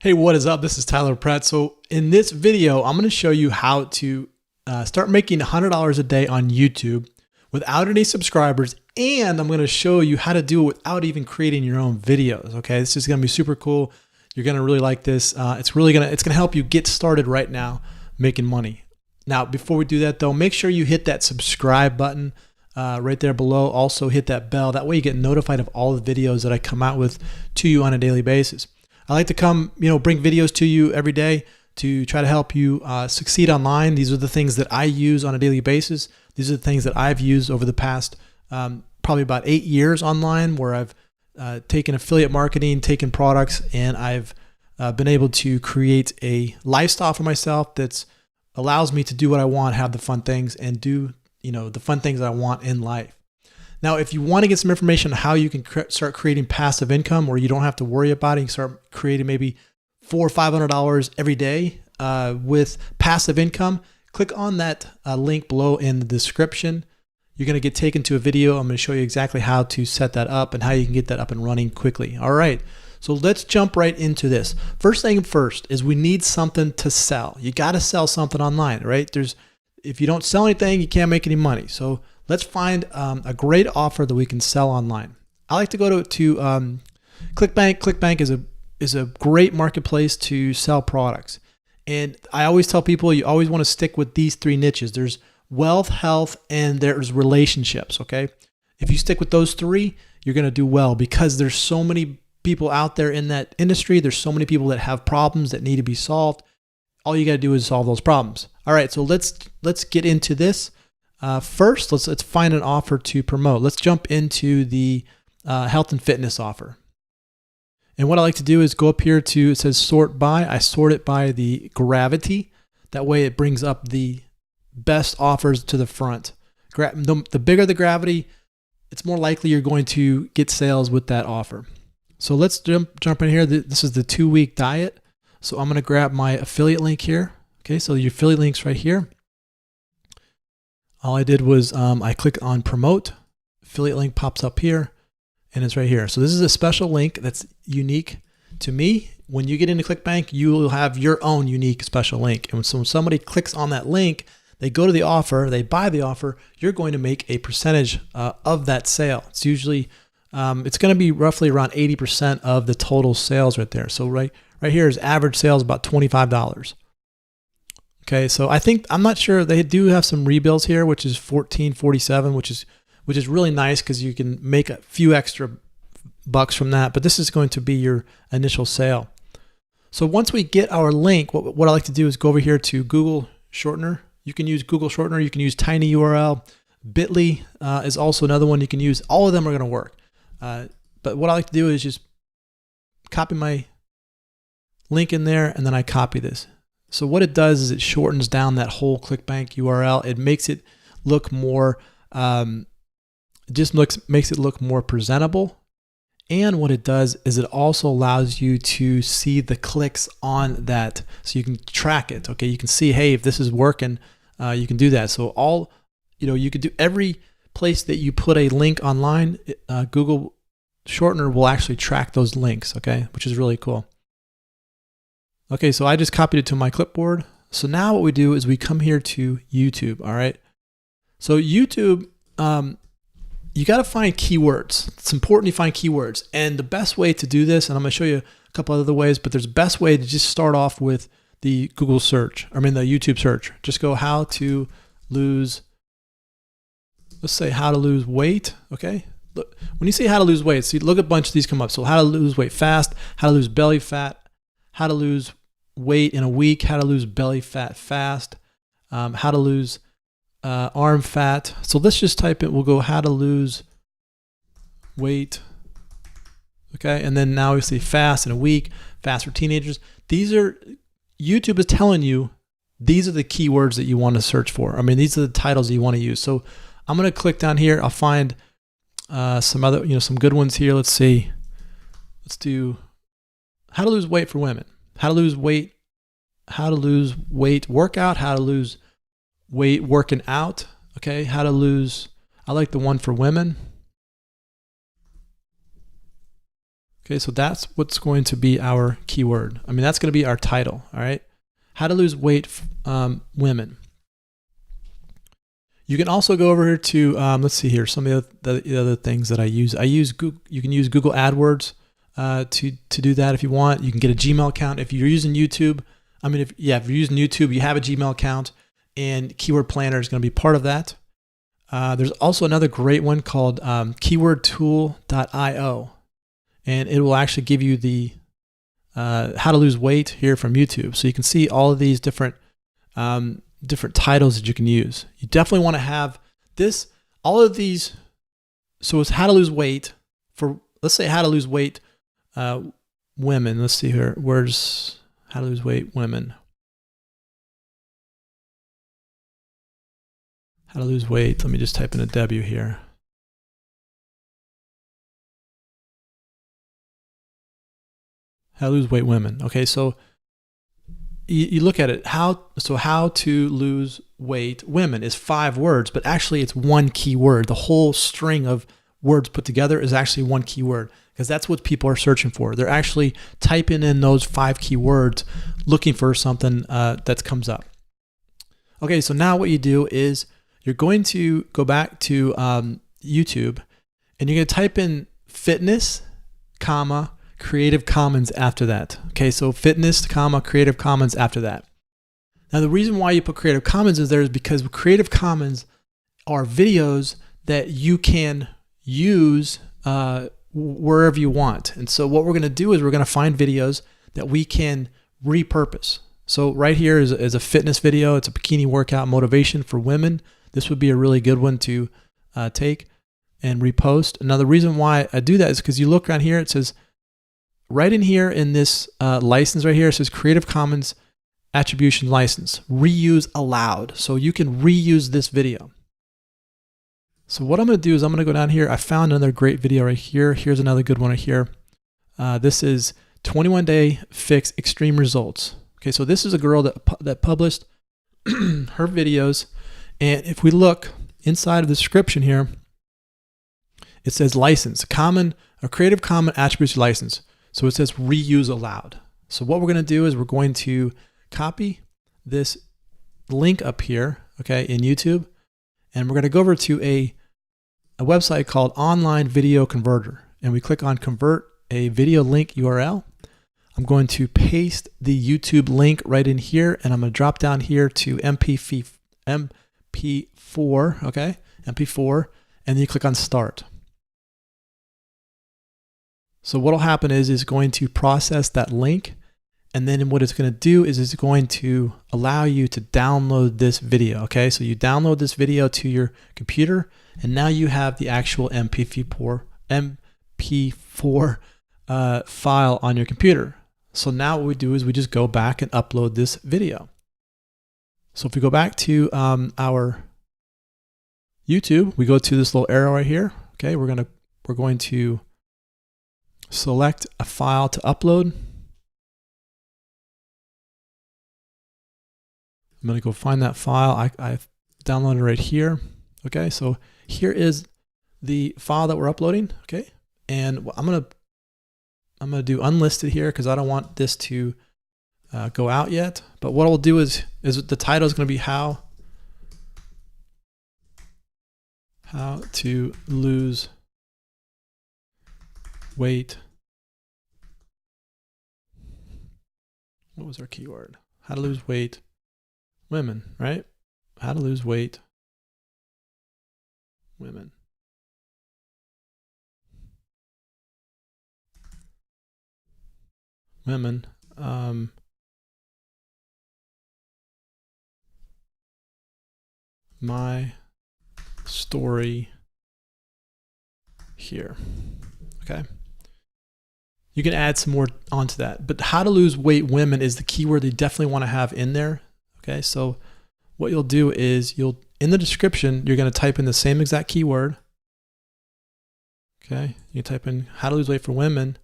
Hey, what is up? This is Tyler Pratt. So in this video, I'm going to show you how to start making $100 a day on YouTube without any subscribers. And I'm going to show you how to do it without even creating your own videos. Okay, this is going to be super cool. You're going to really like this. It's going to help you get started right now making money. Now, before we do that though, make sure you hit that subscribe button right there below. Also hit that bell. That way you get notified of all the videos that I come out with to you on a daily basis. I like to come, bring videos to you every day to try to help you succeed online. These are the things that I use on a daily basis. These are the things that I've used over the past probably about 8 years online, where I've taken affiliate marketing, taken products, and I've been able to create a lifestyle for myself that allows me to do what I want, have the fun things, and do the fun things I want in life. Now, if you want to get some information on how you can start creating passive income where you don't have to worry about it, you can start creating maybe $400 or $500 every day with passive income, click on that link below in the description. You're going to get taken to a video. I'm going to show you exactly how to set that up and how you can get that up and running quickly. All right, so let's jump right into this. First thing first is we need something to sell. You got to sell something online, right? If you don't sell anything, you can't make any money. So let's find a great offer that we can sell online. I like to go to ClickBank. ClickBank is a great marketplace to sell products. And I always tell people you always want to stick with these three niches. There's wealth, health, and there's relationships, okay? If you stick with those three, you're going to do well because there's so many people out there in that industry. There's so many people that have problems that need to be solved. All you got to do is solve those problems. All right, so let's get into this. First, let's find an offer to promote. Let's jump into the health and fitness offer. And what I like to do is go up here to, it says sort by. I sort it by the gravity. That way it brings up the best offers to the front. The bigger the gravity, it's more likely you're going to get sales with that offer. So let's jump in here. This is the 2-week diet. So I'm going to grab my affiliate link here. Okay, so your affiliate link's right here. All I did was I click on promote, affiliate link pops up here, and it's right here. So this is a special link that's unique to me. When you get into ClickBank, you will have your own unique special link. And so when somebody clicks on that link, they go to the offer, they buy the offer, you're going to make a percentage of that sale. It's usually, it's going to be roughly around 80% of the total sales right there. So right here is average sales about $25. Okay, so I'm not sure, they do have some rebuilds here, which is $14.47, which is really nice because you can make a few extra bucks from that, but this is going to be your initial sale. So once we get our link, what I like to do is go over here to Google Shortener. You can use Google Shortener, you can use TinyURL, Bitly is also another one you can use. All of them are going to work. But what I like to do is just copy my link in there, and then I copy this. So what it does is it shortens down that whole ClickBank URL. It makes it look more, makes it look more presentable. And what it does is it also allows you to see the clicks on that, so you can track it. Okay, you can see, hey, if this is working, you can do that. So you could do every place that you put a link online, Google Shortener will actually track those links. Okay, which is really cool. Okay, so I just copied it to my clipboard. So now what we do is we come here to YouTube, all right? So YouTube, you got to find keywords. It's important you find keywords. And the best way to do this, and I'm going to show you a couple other ways, but there's a best way to just start off with the Google search, the YouTube search. Just go how to lose, let's say how to lose weight, okay? Look, when you say how to lose weight, see, look at a bunch of these come up. So how to lose weight fast, how to lose belly fat, how to lose weight in a week, how to lose belly fat fast, how to lose arm fat. So let's just type it, we'll go how to lose weight. Okay, and then now we see fast in a week, fast for teenagers. YouTube is telling you these are the keywords that you want to search for. These are the titles that you want to use. So I'm going to click down here. I'll find some other, some good ones here. Let's see. Let's do how to lose weight for women, how to lose weight workout, how to lose weight working out. Okay, how to lose, I like the one for women. Okay, so that's what's going to be our keyword. I mean, that's going to be our title. All right, how to lose weight, women. You can also go over here to let's see here, some of the other things that I use. Google, you can use Google AdWords to do that if you want. You can get a Gmail account if you're using YouTube. I mean, if you're using YouTube, you have a Gmail account, and Keyword Planner is going to be part of that. There's also another great one called keywordtool.io, and it will actually give you the how to lose weight here from YouTube. So you can see all of these different titles that you can use. You definitely want to have this, all of these. So it's how to lose weight for, let's say how to lose weight women. Let's see here. Where's how to lose weight women? How to lose weight. Let me just type in a W here. How to lose weight women. Okay, so you look at it, how to lose weight women is 5 words, but actually it's one keyword. The whole string of words put together is actually one keyword, because that's what people are searching for. They're actually typing in those 5 keywords, looking for something that comes up. Okay, so now what you do is you're going to go back to YouTube, and you're going to type in fitness, comma, Creative Commons after that. Okay, so fitness, comma, Creative Commons after that. Now, the reason why you put Creative Commons is there is because Creative Commons are videos that you can use wherever you want. And so what we're going to do is we're going to find videos that we can repurpose. So right here is a fitness video. It's a bikini workout motivation for women. This would be a really good one to take and repost. Now, the reason why I do that is because you look around here, it says, right in here in this license right here, it says Creative Commons Attribution License, reuse allowed. So you can reuse this video. So what I'm going to do is I'm going to go down here. I found another great video right here. Here's another good one right here. This is 21-day fix extreme results. Okay, so this is a girl that published her videos. And if we look inside of the description here, it says license, a Creative Commons Attribution License. So it says reuse allowed. So what we're going to do is we're going to copy this link up here, okay, in YouTube, and we're going to go over to a website called Online Video Converter, and we click on Convert a Video Link URL. I'm going to paste the YouTube link right in here, and I'm going to drop down here to MP4, okay, MP4, and then you click on Start. So what will happen is it's going to process that link, and then what it's going to do is it's going to allow you to download this video. Okay, so you download this video to your computer, and now you have the actual MP4 file on your computer. So now what we do is we just go back and upload this video. So if we go back to our YouTube, we go to this little arrow right here. Okay, we're going to select a file to upload. I'm going to go find that file. I've downloaded it right here. Okay, so here is the file that we're uploading. Okay, and I'm going to do unlisted here because I don't want this to go out yet. But what I'll do is the title is going to be how to lose weight. What was our keyword? How to lose weight women, right? How to lose weight women. Women. My story here. Okay. You can add some more onto that, but how to lose weight women is the keyword you definitely want to have in there. Okay, so what you'll do is in the description, you're going to type in the same exact keyword. Okay, you type in how to lose weight for women,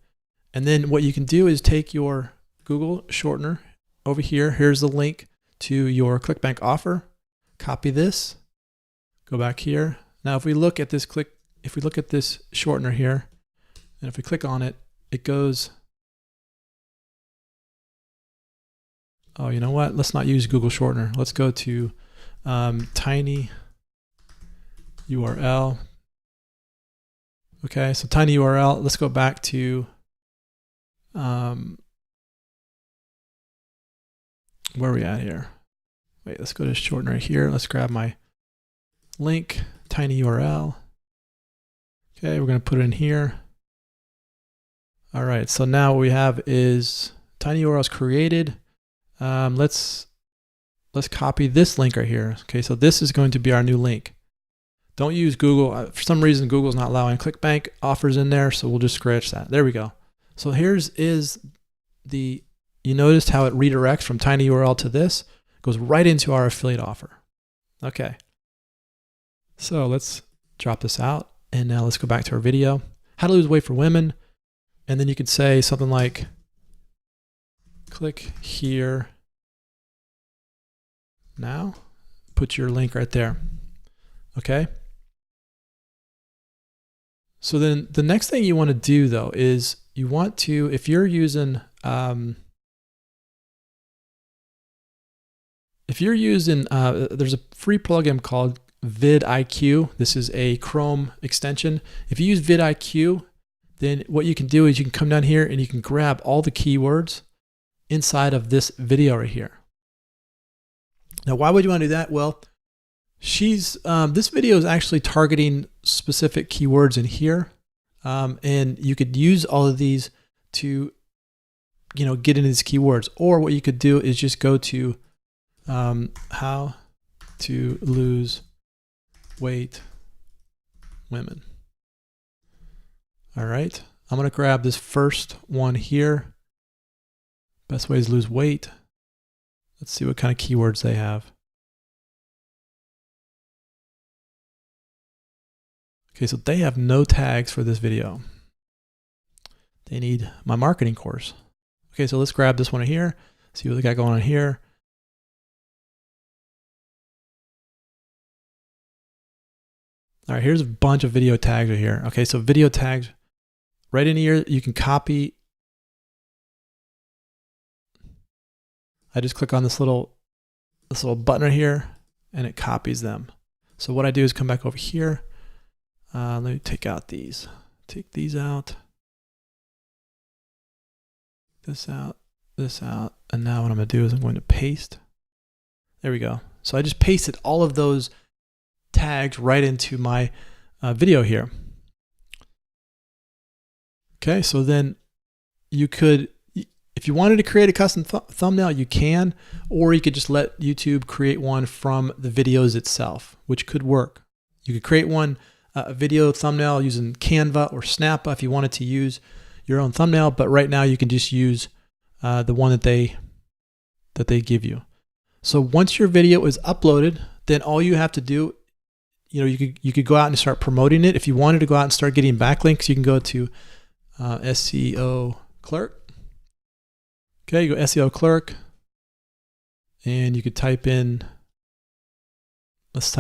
and then what you can do is take your Google shortener over here. Here's the link to your ClickBank offer. Copy this, go back here. Now, if we look at this shortener here, and if we click on it, it goes, oh, you know what? Let's not use Google Shortener. Let's go to tiny URL. Okay, so tiny URL. Let's go back to where are we at here? Wait, let's go to shortener here. Let's grab my link, tiny URL. Okay, we're going to put it in here. All right, so now what we have is tiny URL is created. Let's copy this link right here. Okay, so this is going to be our new link. Don't use Google. For some reason, Google's not allowing ClickBank offers in there, so we'll just scratch that. There we go. So here's the, you noticed how it redirects from tiny URL to this? It goes right into our affiliate offer. Okay. So let's drop this out, and now let's go back to our video. How to lose weight for women. And then you could say something like, click here now. Put your link right there. Okay. So then the next thing you want to do though is you want to, if you're using there's a free plugin called vidIQ. This is a Chrome extension. If you use vidIQ, then what you can do is you can come down here and you can grab all the keywords inside of this video right here. Now, why would you want to do that? Well, this video is actually targeting specific keywords in here. And you could use all of these to, get into these keywords. Or what you could do is just go to how to lose weight women. All right, I'm going to grab this first one here. Best ways to lose weight. Let's see what kind of keywords they have. Okay, so they have no tags for this video. They need my marketing course. Okay, so let's grab this one here, see what they got going on here. All right, here's a bunch of video tags right here. Okay, so video tags, right in here, you can copy. I just click on this little button right here, and it copies them. So what I do is come back over here. Let me take out these. Take these out. This out. This out. And now what I'm going to do is I'm going to paste. There we go. So I just pasted all of those tags right into my video here. Okay, so then you could, if you wanted to create a custom thumbnail, you can, or you could just let YouTube create one from the videos itself, which could work. You could create one, a video thumbnail using Canva or Snappa if you wanted to use your own thumbnail, but right now you can just use the one that they give you. So once your video is uploaded, then all you have to do, you could go out and start promoting it. If you wanted to go out and start getting backlinks, you can go to SEO Clerk. Okay, you go SEO Clerk, and you could type in, let's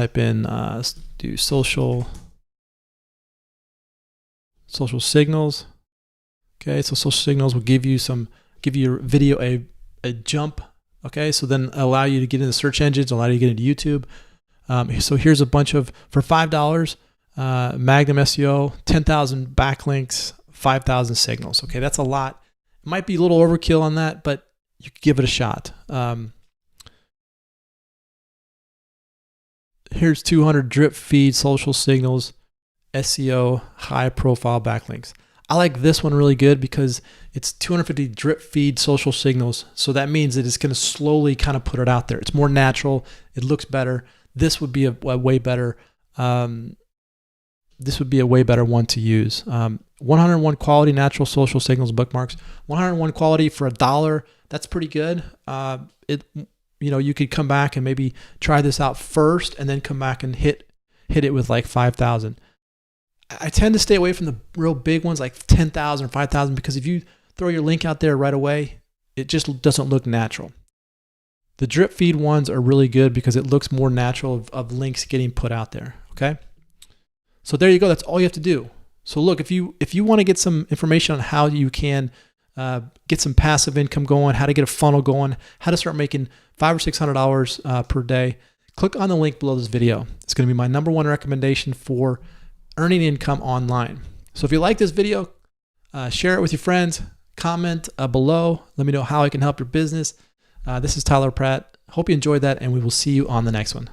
do social signals. Okay, so social signals will give your video a jump. Okay, so then allow you to get into search engines, allow you to get into YouTube. So here's a bunch of, for $5, Magnum SEO, 10,000 backlinks, 5,000 signals. Okay, that's a lot. It might be a little overkill on that, but you could give it a shot. Here's 200 drip feed social signals, SEO, high profile backlinks. I like this one really good because it's 250 drip feed social signals. So that means that it's going to slowly kind of put it out there. It's more natural. It looks better. This would be a way better. This would be a way better one to use. 101 quality natural social signals bookmarks. 101 quality for $1. That's pretty good. You could come back and maybe try this out first, and then come back and hit it with like 5,000. I tend to stay away from the real big ones like 10,000 or 5,000 because if you throw your link out there right away, it just doesn't look natural. The drip feed ones are really good because it looks more natural of links getting put out there. Okay. So there you go. That's all you have to do. So look, if you want to get some information on how you can get some passive income going, how to get a funnel going, how to start making $500 or $600 per day, click on the link below this video. It's going to be my #1 recommendation for earning income online. So if you like this video, share it with your friends, comment below. Let me know how I can help your business. This is Tyler Pratt. Hope you enjoyed that, and we will see you on the next one.